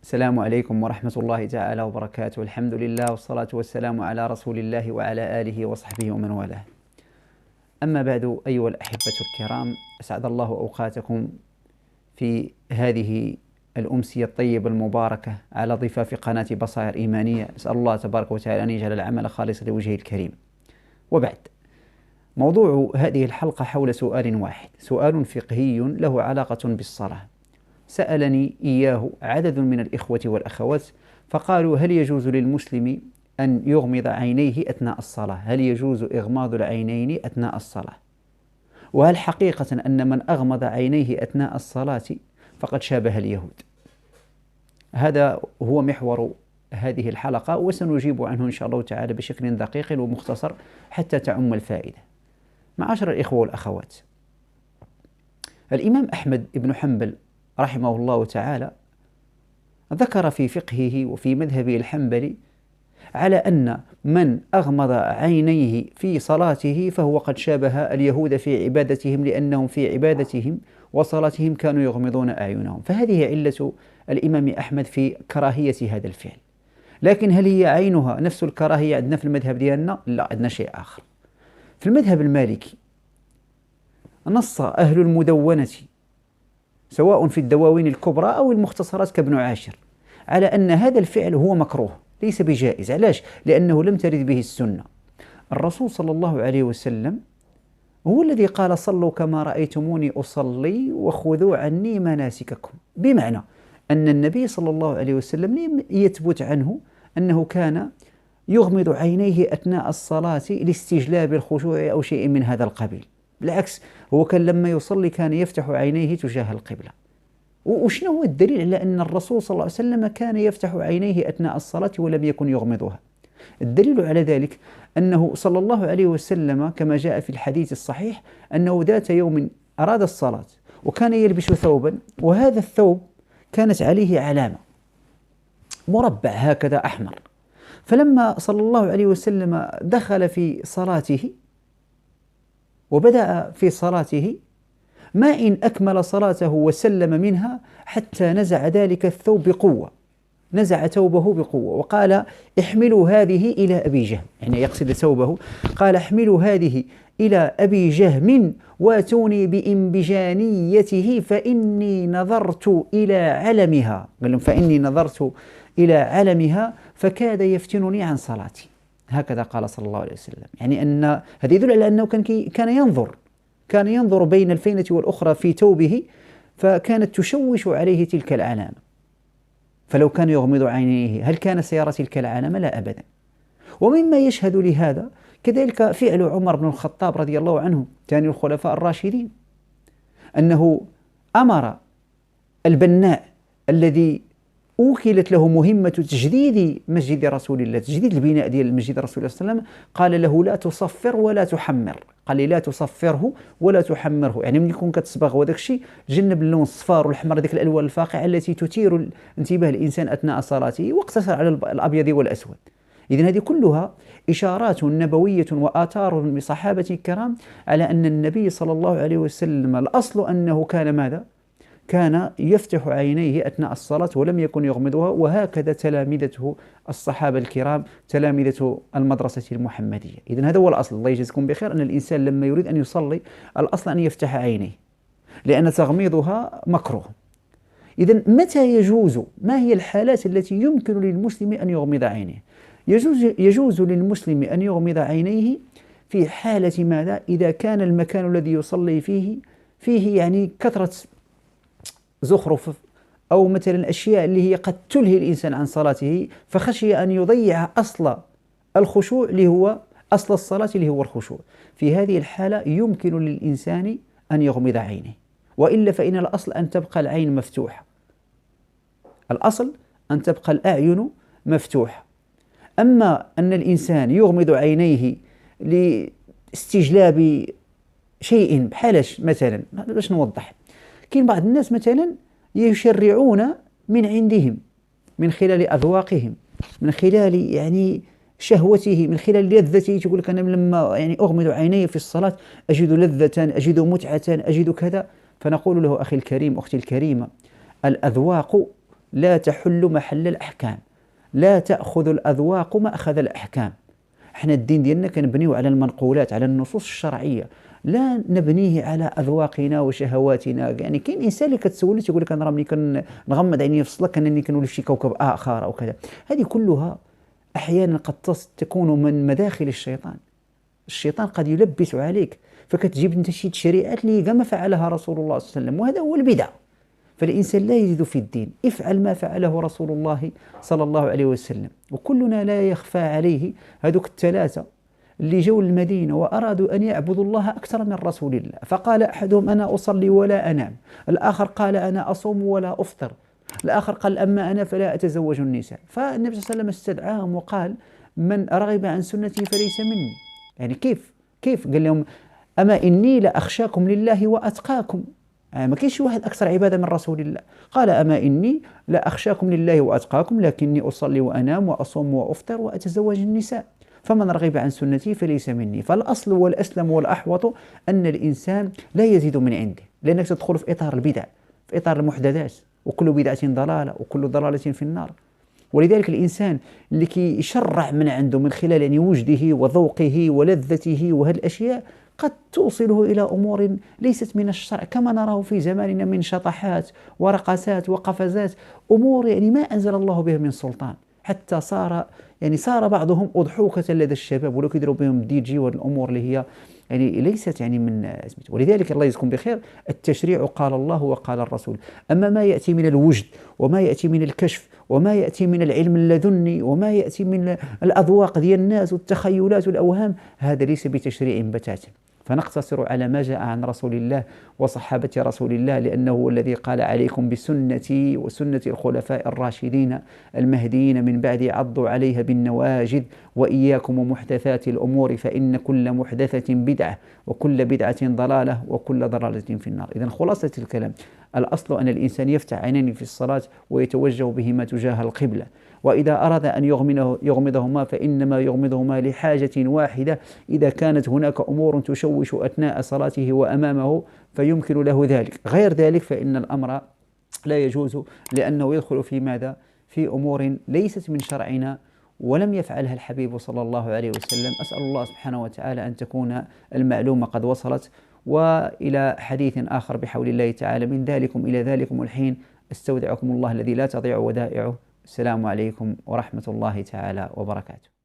السلام عليكم ورحمة الله تعالى وبركاته. الحمد لله والصلاة والسلام على رسول الله وعلى آله وصحبه ومن والاه. أما بعد، أيها الأحبة الكرام، أسعد الله أوقاتكم في هذه الأمسية الطيبة المباركة على ضفاف قناة بصائر إيمانية. أسأل الله تبارك وتعالى أن يجعل العمل خالصا لوجهه الكريم. وبعد، موضوع هذه الحلقة حول سؤال واحد، سؤال فقهي له علاقة بالصلاة. سألني إياه عدد من الإخوة والأخوات، فقالوا: هل يجوز للمسلم أن يغمض عينيه أثناء الصلاة؟ هل يجوز إغماض العينين أثناء الصلاة؟ وهل حقيقة أن من أغمض عينيه أثناء الصلاة فقد شابه اليهود؟ هذا هو محور هذه الحلقة، وسنجيب عنه إن شاء الله تعالى بشكل دقيق ومختصر حتى تعم الفائدة. معاشر الإخوة والأخوات، الإمام أحمد بن حنبل رحمه الله تعالى ذكر في فقهه وفي مذهبه الحنبلي على أن من أغمض عينيه في صلاته فهو قد شابه اليهود في عبادتهم، لأنهم في عبادتهم وصلاتهم كانوا يغمضون أعينهم. فهذه علة الإمام أحمد في كراهية هذا الفعل. لكن هل هي عينها نفس الكراهية عندنا في المذهب ديالنا؟ لا، عندنا شيء آخر. في المذهب المالكي نص أهل المدونة سواء في الدواوين الكبرى أو المختصرات كابن عاشر على أن هذا الفعل هو مكروه ليس بجائز. علاش؟ لأنه لم ترد به السنة. الرسول صلى الله عليه وسلم هو الذي قال: صلوا كما رأيتموني أصلي وخذوا عني مناسككم. بمعنى أن النبي صلى الله عليه وسلم لم يثبت عنه أنه كان يغمض عينيه أثناء الصلاة لاستجلاب الخشوع أو شيء من هذا القبيل. بالعكس، هو كان لما يصلي كان يفتح عينيه تجاه القبلة. وشنو هو الدليل على أن الرسول صلى الله عليه وسلم كان يفتح عينيه أثناء الصلاة ولم يكن يغمضها؟ الدليل على ذلك أنه صلى الله عليه وسلم كما جاء في الحديث الصحيح أنه ذات يوم أراد الصلاة وكان يلبس ثوبا، وهذا الثوب كانت عليه علامة مربع هكذا أحمر. فلما صلى الله عليه وسلم دخل في صلاته وبدأ في صلاته، ما إن أكمل صلاته وسلم منها حتى نزع ذلك الثوب بقوة، نزع ثوبه بقوة وقال: احملوا هذه إلى أبي جهم، يعني يقصد ثوبه. قال: احملوا هذه إلى أبي جهم واتوني بإنبجانيته فإني نظرت إلى علمها. قال لهم: فإني نظرت إلى علمها فكاد يفتنني عن صلاتي. هكذا قال صلى الله عليه وسلم. يعني أن هذا يدل على أنه كان ينظر بين الفينة والأخرى في ثوبه، فكانت تشوش عليه تلك العلامة. فلو كان يغمض عينيه هل كان سيرى تلك العلامة؟ لا أبدا. ومما يشهد لهذا كذلك فعل عمر بن الخطاب رضي الله عنه ثاني الخلفاء الراشدين، أنه أمر البناء الذي أوكلت له مهمة تجديد مسجد رسول الله، تجديد البناء ديال المسجد رسول الله صلى الله عليه وسلم، قال له: لا تصفر ولا تحمر. قال لي: لا تصفره ولا تحمره، يعني من يكون كتصبغ وداك الشيء جنب اللون الصفار والحمر، ذيك الألوان الفاقعة التي تثير انتباه الإنسان أثناء صلاته، واقتصر على الأبيض والأسود. إذن هذه كلها إشارات نبوية وآثار بصحابة الكرام على أن النبي صلى الله عليه وسلم الأصل أنه كان ماذا؟ كان يفتح عينيه أثناء الصلاة ولم يكن يغمضها. وهكذا تلامذته الصحابة الكرام، تلامذة المدرسة المحمدية. إذن هذا هو الأصل. الله يجزيكم بخير. أن الإنسان لما يريد أن يصلي الأصل أن يفتح عينيه، لأن تغميضها مكروه. إذن متى يجوز؟ ما هي الحالات التي يمكن للمسلم أن يغمض عينيه؟ يجوز للمسلم أن يغمض عينيه في حالة ماذا؟ إذا كان المكان الذي يصلي فيه يعني كثرة زخرف، أو مثلا أشياء اللي هي قد تلهي الإنسان عن صلاته، فخشي أن يضيع أصل الخشوع اللي هو أصل الصلاة اللي هو الخشوع. في هذه الحالة يمكن للإنسان أن يغمض عينه، وإلا فإن الأصل أن تبقى العين مفتوحة. الأصل أن تبقى الأعين مفتوحة. أما أن الإنسان يغمض عينيه لاستجلاب شيء بحالش مثلا، باش نوضح، كاين بعض الناس مثلا يشرعون من عندهم، من خلال أذواقهم، من خلال يعني شهوته، من خلال لذته. تقول لك: أنا لما يعني أغمض عيني في الصلاة أجد لذة، أجد متعة، أجد كذا. فنقول له: أخي الكريم، أختي الكريمة، الأذواق لا تحل محل الأحكام، لا تأخذ الأذواق ما أخذ الأحكام. احنا الدين ديالنا كنبنيو على المنقولات، على النصوص الشرعية، لا نبنيه على أذواقنا وشهواتنا. يعني كاين إنسان اللي كتسولي تيقول لك أنا راه ملي كنغمض عيني في الصلاة كأنني كنولي في شي كوكب آخر أو كذا. هذه كلها أحيانا قد تكون من مداخل الشيطان. الشيطان قد يلبس عليك فكتجيب انت شي تشريعات اللي كما فعلها رسول الله صلى الله عليه وسلم، وهذا هو البدع. فالإنسان لا يزيد في الدين، افعل ما فعله رسول الله صلى الله عليه وسلم. وكلنا لا يخفى عليه هذوك الثلاثة اللي جو المدينة وأرادوا أن يعبدوا الله أكثر من رسول الله، فقال أحدهم أنا أصلي ولا أنام، الآخر قال أنا أصوم ولا أفطر، الآخر قال أما أنا فلا أتزوج النساء. فالنبي صلى الله عليه وسلم استدعاهم وقال من رغب عن سنتي فليس مني. يعني كيف قال لهم أما إني لأخشاكم لله وأتقاكم. ما كاينش واحد أكثر عبادة من رسول الله. قال أما إني لأخشاكم لله وأتقاكم لكني أصلي وأنام وأصوم وأفطر وأتزوج النساء، فمن رغب عن سنتي فليس مني. فالأصل والأسلم والأحوط أن الإنسان لا يزيد من عنده، لأنك تدخل في إطار البدع، في إطار المحدثات، وكل بدعة ضلالة وكل ضلالة في النار. ولذلك الإنسان اللي يشرع من عنده من خلال يعني وجده وذوقه ولذته وهذه الأشياء قد توصله إلى أمور ليست من الشرع، كما نراه في زماننا من شطحات ورقصات وقفزات، أمور يعني ما أنزل الله بها من سلطان، حتى صار بعضهم أضحوكة لدى الشباب، ولو كيديروا بهم دي جي والأمور اللي هي يعني ليست يعني من. ولذلك الله يجزيكم بخير، التشريع قال الله وقال الرسول. أما ما يأتي من الوجد وما يأتي من الكشف وما يأتي من العلم اللدني وما يأتي من الأذواق ديال الناس والتخيلات والأوهام، هذا ليس بتشريع بتاتا. فنقتصر على ما جاء عن رسول الله وصحابة رسول الله، لأنه هو الذي قال عليكم بسنتي وسنة الخلفاء الراشدين المهديين من بعد عضوا عليها بالنواجذ وإياكم ومحدثات الأمور فإن كل محدثة بدعة وكل بدعة ضلالة وكل ضلالة في النار. إذن خلاصة الكلام، الأصل أن الإنسان يفتح عينيه في الصلاة ويتوجه بهما تجاه القبلة، وإذا أراد أن يغمضهما فإنما يغمضهما لحاجة واحدة، إذا كانت هناك أمور تشوش أثناء صلاته وأمامه فيمكن له ذلك، غير ذلك فإن الأمر لا يجوز، لأنه يدخل في ماذا؟ في أمور ليست من شرعنا ولم يفعلها الحبيب صلى الله عليه وسلم. أسأل الله سبحانه وتعالى أن تكون المعلومة قد وصلت. وإلى حديث آخر بحول الله تعالى من ذلكم إلى ذلكم الحين، استودعكم الله الذي لا تضيع ودائعه. السلام عليكم ورحمة الله تعالى وبركاته.